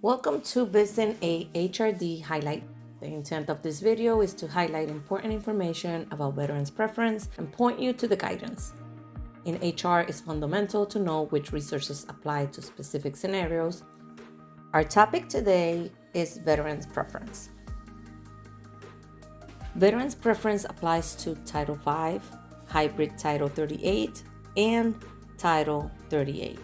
Welcome to VISN A HRD Highlight. The intent of this video is to highlight important information about veterans' preference and point you to the guidance. In HR, it's fundamental to know which resources apply to specific scenarios. Our topic today is veterans' preference. Veterans' preference applies to Title V, Hybrid Title 38, and Title 38.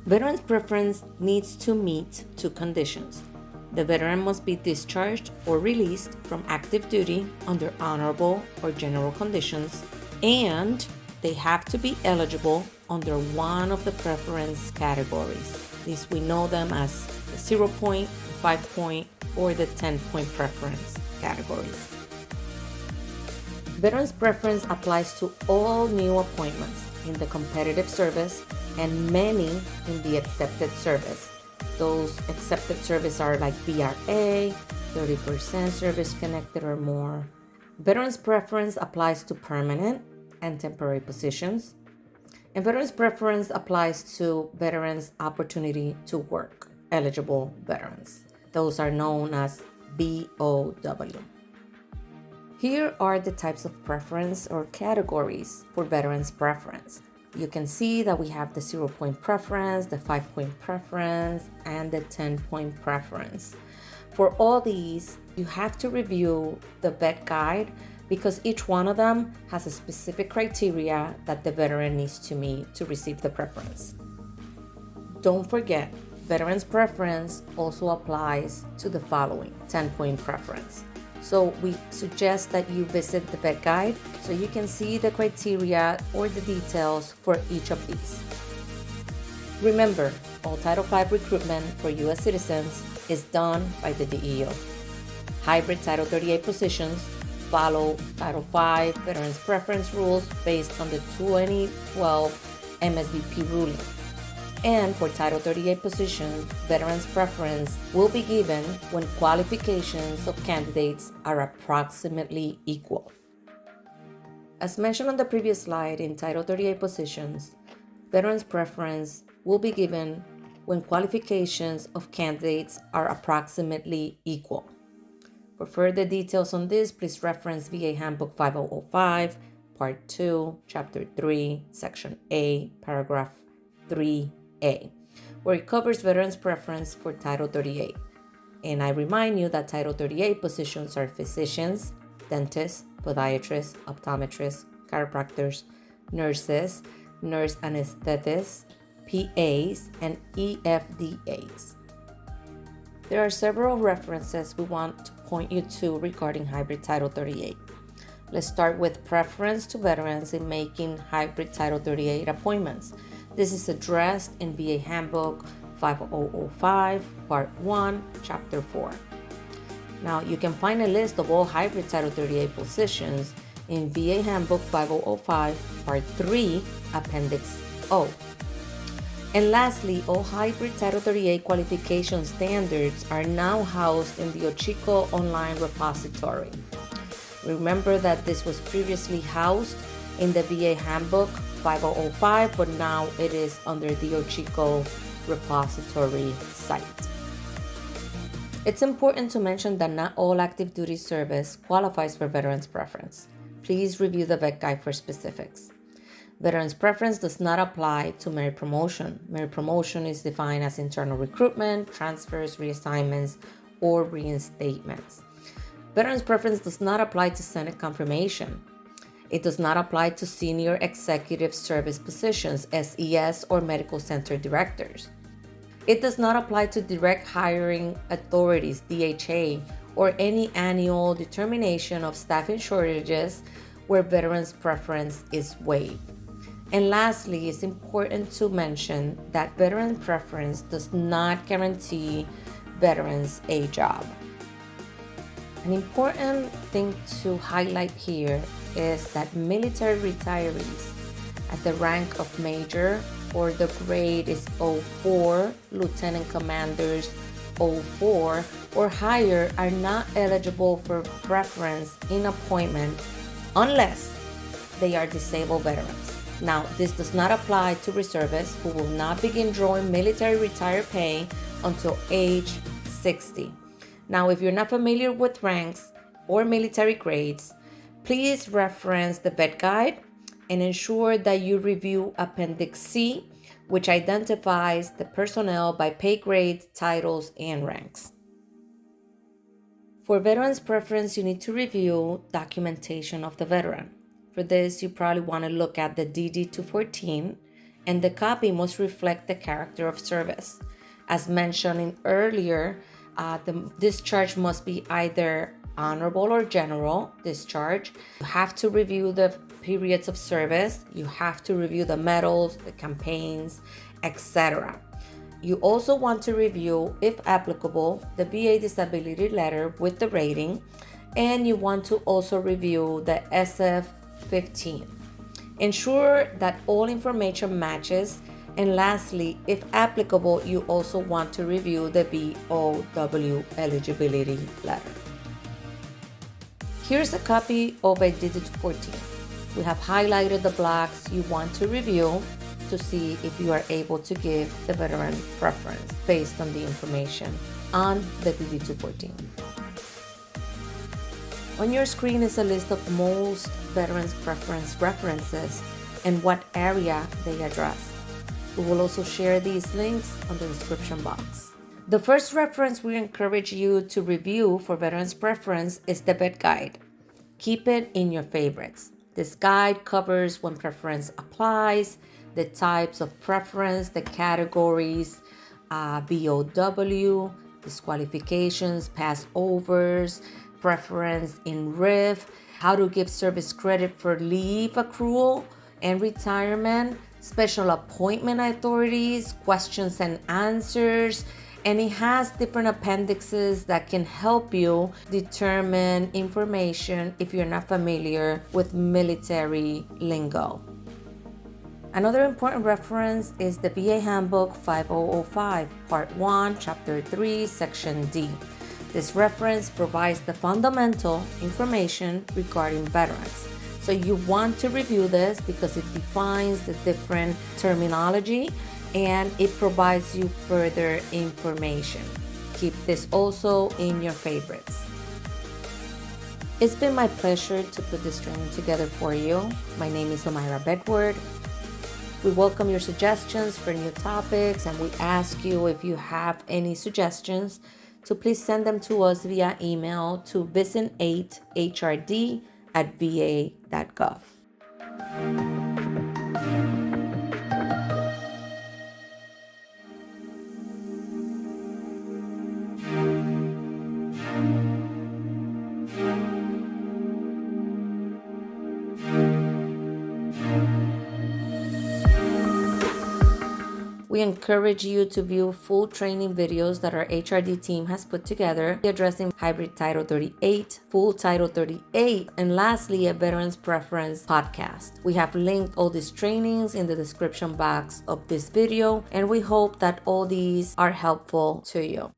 Veterans' preference needs to meet two conditions. The veteran must be discharged or released from active duty under honorable or general conditions, and they have to be eligible under one of the preference categories. These we know them as the 0-point, 5-point, or the 10-point preference categories. Veterans' preference applies to all new appointments in the competitive service and many in the accepted service. Those accepted service are like VRA, 30% service connected or more. Veterans' preference applies to permanent and temporary positions. And veterans' preference applies to veterans' opportunity to work, eligible veterans. Those are known as BOW. Here are the types of preference or categories for veterans' preference. You can see that we have the 0-point preference, the 5-point preference, and the 10-point preference. For all these, you have to review the vet guide because each one of them has a specific criteria that the veteran needs to meet to receive the preference. Don't forget, veterans' preference also applies to the following 10-point preference. So we suggest that you visit the vet guide so you can see the criteria or the details for each of these. Remember, all Title V recruitment for U.S. citizens is done by the DEO. Hybrid Title 38 positions follow Title V veterans preference rules based on the 2012 MSVP ruling. And for Title 38 positions, veterans' preference will be given when qualifications of candidates are approximately equal. As mentioned on the previous slide, in Title 38 positions, veterans' preference will be given when qualifications of candidates are approximately equal. For further details on this, please reference VA Handbook 5005, Part 2, Chapter 3, Section A, Paragraph 3A, where it covers veterans' preference for Title 38. And I remind you that Title 38 positions are physicians, dentists, podiatrists, optometrists, chiropractors, nurses, nurse anesthetists, PAs, and EFDAs. There are several references we want to point you to regarding hybrid Title 38. Let's start with preference to veterans in making hybrid Title 38 appointments. This is addressed in VA Handbook 5005, Part 1, Chapter 4. Now, you can find a list of all hybrid Title 38 positions in VA Handbook 5005, Part 3, Appendix O. And lastly, all hybrid Title 38 qualification standards are now housed in the OCHICO online repository. Remember that this was previously housed in the VA Handbook 5005, but now it is under the OCHICO repository site. It's important to mention that not all active duty service qualifies for veterans' preference. Please review the vet guide for specifics. Veterans' preference does not apply to merit promotion. Merit promotion is defined as internal recruitment, transfers, reassignments, or reinstatements. Veterans' preference does not apply to Senate confirmation. It does not apply to senior executive service positions, SES, or medical center directors. It does not apply to direct hiring authorities, DHA, or any annual determination of staffing shortages where veterans' preference is waived. And lastly, it's important to mention that veteran preference does not guarantee veterans a job. An important thing to highlight here is that military retirees at the rank of major or the grade is 04, lieutenant commanders 04 or higher are not eligible for preference in appointment unless they are disabled veterans. Now, this does not apply to reservists who will not begin drawing military retire pay until age 60. Now, if you're not familiar with ranks or military grades, please reference the vet guide and ensure that you review Appendix C, which identifies the personnel by pay grades, titles, and ranks. For veterans preference, you need to review documentation of the veteran. For this, you probably want to look at the DD-214, and the copy must reflect the character of service. As mentioned earlier, the discharge must be either honorable or general discharge. You have to review the periods of service. You have to review the medals, the campaigns, etc. You also want to review, if applicable, the VA disability letter with the rating, and you want to also review the SF-15. Ensure that all information matches, and lastly, if applicable, you also want to review the VOW eligibility letter. Here's a copy of a DD-214. We have highlighted the blocks you want to review to see if you are able to give the veteran preference based on the information on the DD-214. On your screen is a list of most veterans preference references and what area they address. We will also share these links on the description box. The first reference we encourage you to review for veterans preference is the vet guide. Keep it in your favorites. This guide covers when preference applies, the types of preference, the categories, VOW, disqualifications, passovers, preference in RIF, how to give service credit for leave accrual and retirement, special appointment authorities, questions and answers, and it has different appendixes that can help you determine information if you're not familiar with military lingo. Another important reference is the VA Handbook 5005, Part 1, Chapter 3, Section D. This reference provides the fundamental information regarding veterans. So you want to review this because it defines the different terminology and it provides you further information. Keep this also in your favorites. It's been my pleasure to put this training together for you. My name is Omaira Bedward. We welcome your suggestions for new topics, and we ask you if you have any suggestions to please send them to us via email to VISN8HRD@va.gov. We encourage you to view full training videos that our HRD team has put together, addressing hybrid Title 38, full Title 38, and lastly, a Veterans Preference podcast. We have linked all these trainings in the description box of this video, and we hope that all these are helpful to you.